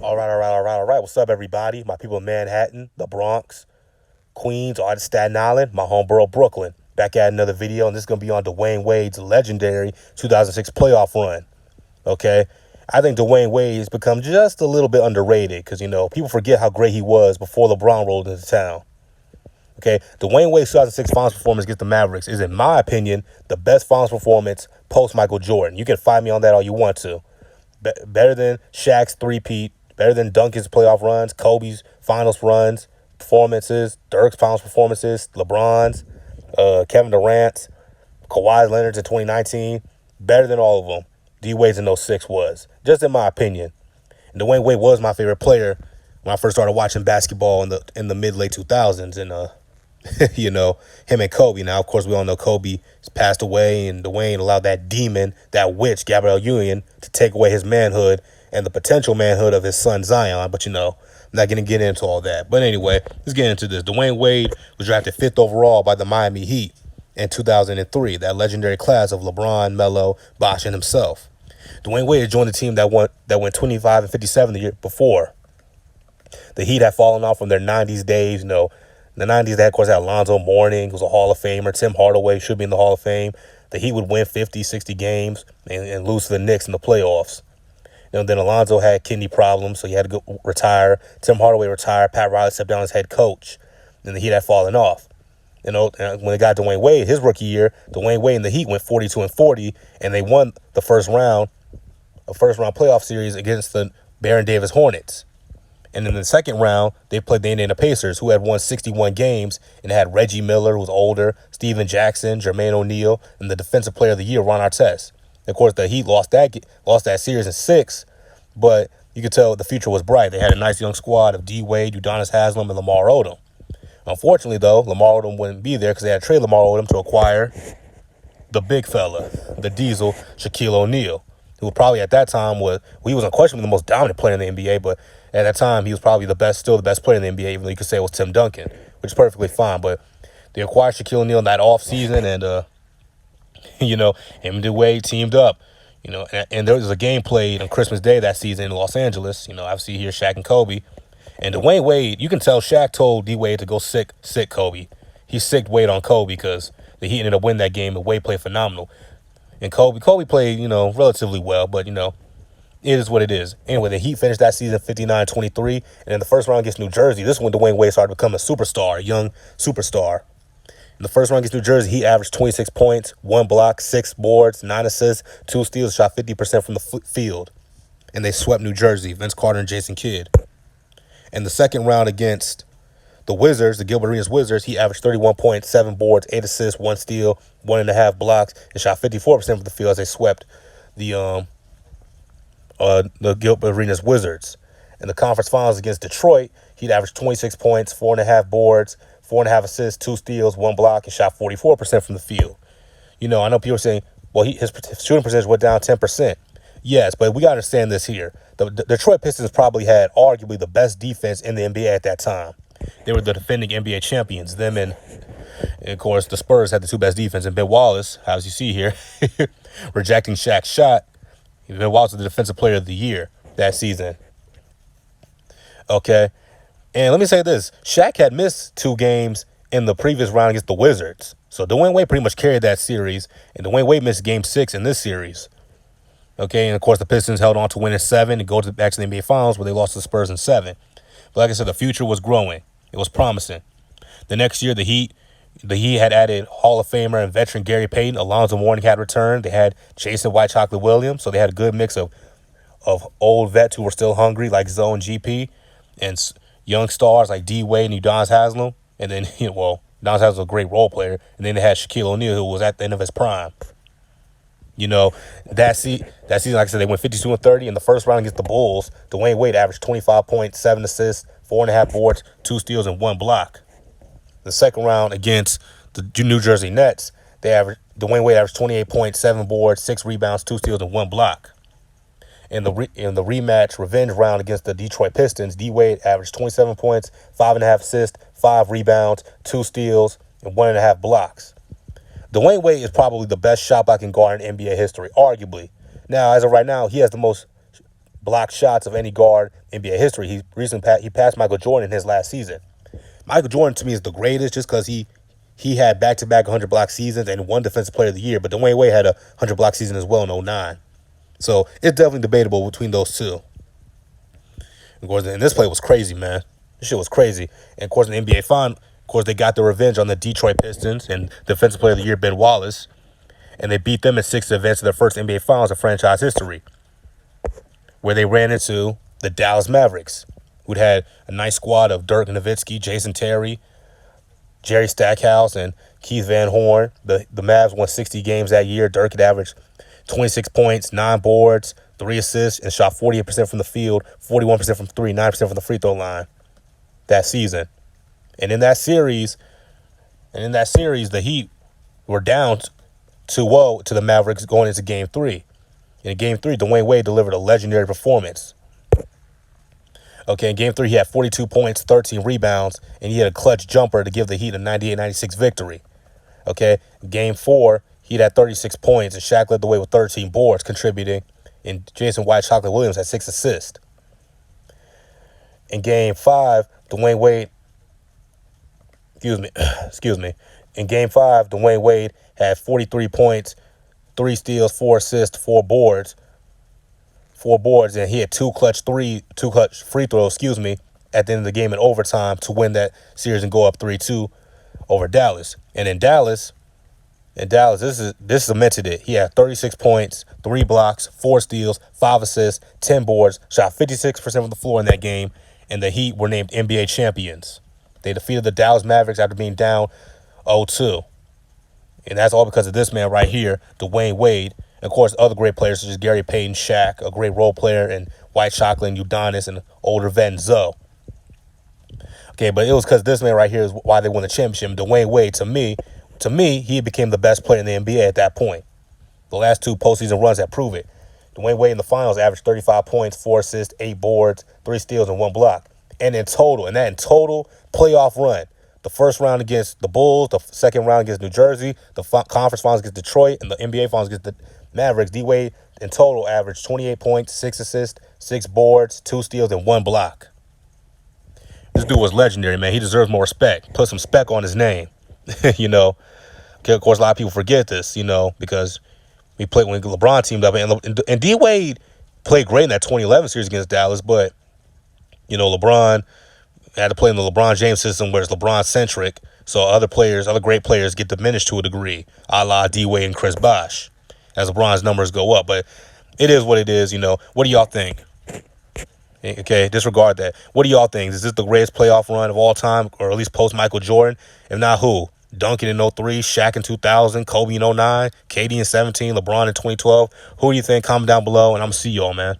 All right. What's up, everybody? My people in Manhattan, the Bronx, Queens, all the Staten Island, my home borough, Brooklyn. Back at another video, and this is going to be on Dwyane Wade's legendary 2006 playoff run. Okay? I think Dwyane Wade has become just a little bit underrated because, people forget how great he was before LeBron rolled into town. Okay? Dwyane Wade's 2006 finals performance against the Mavericks is, in my opinion, the best finals performance post-Michael Jordan. You can fight me on that all you want to. Better than Shaq's three-peat, better than Duncan's playoff runs, Kobe's finals runs, performances, Dirk's finals performances, LeBron's, Kevin Durant's, Kawhi Leonard's in 2019. Better than all of them. D-Wade's in 06 was, just in my opinion. And Dwyane Wade was my favorite player when I first started watching basketball in the mid-late 2000s. And, him and Kobe. Now, of course, we all know Kobe has passed away, and Dwyane allowed that demon, that witch, Gabrielle Union, to take away his manhood and the potential manhood of his son Zion. But, I'm not going to get into all that. But anyway, let's get into this. Dwyane Wade was drafted 5th overall by the Miami Heat in 2003, that legendary class of LeBron, Melo, Bosh, and himself. Dwyane Wade joined the team that went 25-57 the year before. The Heat had fallen off from their 90s days, In the 90s, they, of course, had Alonzo Mourning, who was a Hall of Famer. Tim Hardaway should be in the Hall of Fame. The Heat would win 50, 60 games and lose to the Knicks in the playoffs. Then Alonzo had kidney problems, so he had to go retire. Tim Hardaway retired. Pat Riley stepped down as head coach. And the Heat had fallen off. And when they got Dwyane Wade, his rookie year, Dwyane Wade and the Heat went 42-40, and they won the first round playoff series against the Baron Davis Hornets. And in the second round, they played the Indiana Pacers, who had won 61 games and had Reggie Miller, who was older, Steven Jackson, Jermaine O'Neal, and the Defensive Player of the Year, Ron Artest. And of course, the Heat lost that series in 6, but you could tell the future was bright. They had a nice young squad of D. Wade, Udonis Haslem, and Lamar Odom. Unfortunately, though, Lamar Odom wouldn't be there because they had to trade Lamar Odom to acquire the big fella, the Diesel, Shaquille O'Neal, who probably at that time he was unquestionably the most dominant player in the NBA, but at that time, he was probably still the best player in the NBA, even though you could say it was Tim Duncan, which is perfectly fine. But they acquired Shaquille O'Neal in that offseason, and, him and Wade teamed up, and there was a game played on Christmas Day that season in Los Angeles. Obviously here, Shaq and Kobe. And Dwyane Wade, you can tell Shaq told D-Wade to go sick Kobe. He sicked Wade on Kobe because the Heat ended up winning that game, and Wade played phenomenal. And Kobe played, relatively well, but, it is what it is. Anyway, the Heat finished that season 59-23, and in the first round against New Jersey, this is when Dwyane Wade started to become a young superstar. In the first round against New Jersey, he averaged 26 points, 1 block, 6 boards, 9 assists, 2 steals, shot 50% from the field. And they swept New Jersey, Vince Carter and Jason Kidd. In the second round against the Wizards, the Gilbert Arenas Wizards, he averaged 31 points, 7 boards, 8 assists, 1 steal, 1.5 blocks, and shot 54% from the field as they swept the Gilbert Arenas Wizards. In the conference finals against Detroit, he'd averaged 26 points, 4.5 boards, 4.5 assists, 2 steals, 1 block, and shot 44% from the field. I know people are saying, well, his shooting percentage went down 10%. Yes, but we got to understand this here. The Detroit Pistons probably had arguably the best defense in the NBA at that time. They were the defending NBA champions. Them and of course, the Spurs had the 2 best defense. And Ben Wallace, as you see here, rejecting Shaq's shot. Ben Wallace was the Defensive Player of the Year that season. Okay. And let me say this. Shaq had missed 2 games in the previous round against the Wizards. So Dwyane Wade pretty much carried that series. And Dwyane Wade missed Game 6 in this series. Okay. And, of course, the Pistons held on to win in 7 and go back to the NBA Finals where they lost to the Spurs in 7. But like I said, the future was growing. It was promising. The next year, the Heat had added Hall of Famer and veteran Gary Payton. Alonzo Mourning had returned. They had Jason White Chocolate Williams. So they had a good mix of old vets who were still hungry, like Zoe and GP, and young stars like D. Wade and Udonis Haslem. And then, Udonis Haslem was a great role player. And then they had Shaquille O'Neal, who was at the end of his prime. That season, like I said, they went 52-30 in the first round against the Bulls. Dwyane Wade averaged 25 points, 7 assists, 4.5 boards, 2 steals, and 1 block. The second round against the New Jersey Nets, Dwyane Wade averaged 28 points, 7 boards, 6 rebounds, 2 steals, and 1 block. In the rematch revenge round against the Detroit Pistons, D. Wade averaged 27 points, 5.5 assists, 5 rebounds, 2 steals, and 1.5 blocks. Dwyane Wade is probably the best shot blocking guard in NBA history, arguably. Now, as of right now, he has the most blocked shots of any guard in NBA history. He passed Michael Jordan in his last season. Michael Jordan to me is the greatest just because he had back-to-back 100-block seasons and won Defensive Player of the Year, but Dwyane Wade had a 100-block season as well in '09. So it's definitely debatable between those two. Of course, and this play was crazy, man. This shit was crazy. And of course, in the NBA Final, of course, they got their revenge on the Detroit Pistons and Defensive Player of the Year Ben Wallace, and they beat them in 6 to advance to their first NBA Finals in franchise history, where they ran into the Dallas Mavericks, who'd had a nice squad of Dirk Nowitzki, Jason Terry, Jerry Stackhouse, and Keith Van Horn. The Mavs won 60 games that year. Dirk had averaged 26 points, 9 boards, 3 assists, and shot 48% from the field, 41% from 3, 9% from the free throw line that season. And in that series, the Heat were down 2-0 to the Mavericks going into Game 3. In Game 3, Dwyane Wade delivered a legendary performance. Okay, in Game 3, he had 42 points, 13 rebounds, and he had a clutch jumper to give the Heat a 98-96 victory. Okay, Game 4, he had 36 points, and Shaq led the way with 13 boards, contributing, and Jason White Chocolate Williams had 6 assists. In Game 5, Dwyane Wade, In Game 5, Dwyane Wade had 43 points, 3 steals, 4 assists, 4 boards, and he had 2 clutch free throws, at the end of the game in overtime to win that series and go up 3-2 over Dallas. And in Dallas, this cemented it. He had 36 points, 3 blocks, 4 steals, 5 assists, 10 boards, shot 56% from the floor in that game, and the Heat were named NBA champions. They defeated the Dallas Mavericks after being down 0-2. And that's all because of this man right here, Dwyane Wade. And, of course, other great players such as Gary Payton, Shaq, a great role player, and White Chocolate and Udonis, and older vet Zoe. Okay, but it was because this man right here is why they won the championship. Dwyane Wade, to me, he became the best player in the NBA at that point. The last 2 postseason runs that prove it. Dwyane Wade in the finals averaged 35 points, 4 assists, 8 boards, 3 steals, and 1 block. And in total playoff run, the first round against the Bulls, the second round against New Jersey, the conference finals against Detroit, and the NBA finals against the Mavericks, D-Wade in total averaged 28 points, 6 assists, 6 boards, 2 steals, and 1 block. This dude was legendary, man. He deserves more respect. Put some spec on his name, you know. Okay, of course, a lot of people forget this, because we played when LeBron teamed up. And D-Wade played great in that 2011 series against Dallas, but, LeBron had to play in the LeBron James system where it's LeBron-centric, so other great players get diminished to a degree, a la D-Wade and Chris Bosh, as LeBron's numbers go up. But it is what it is, What do y'all think? Okay, disregard that. What do y'all think? Is this the greatest playoff run of all time, or at least post-Michael Jordan? If not, who? Duncan in 03, Shaq in 2000, Kobe in 09, KD in 17, LeBron in 2012. Who do you think? Comment down below, and I'm going to see y'all, man.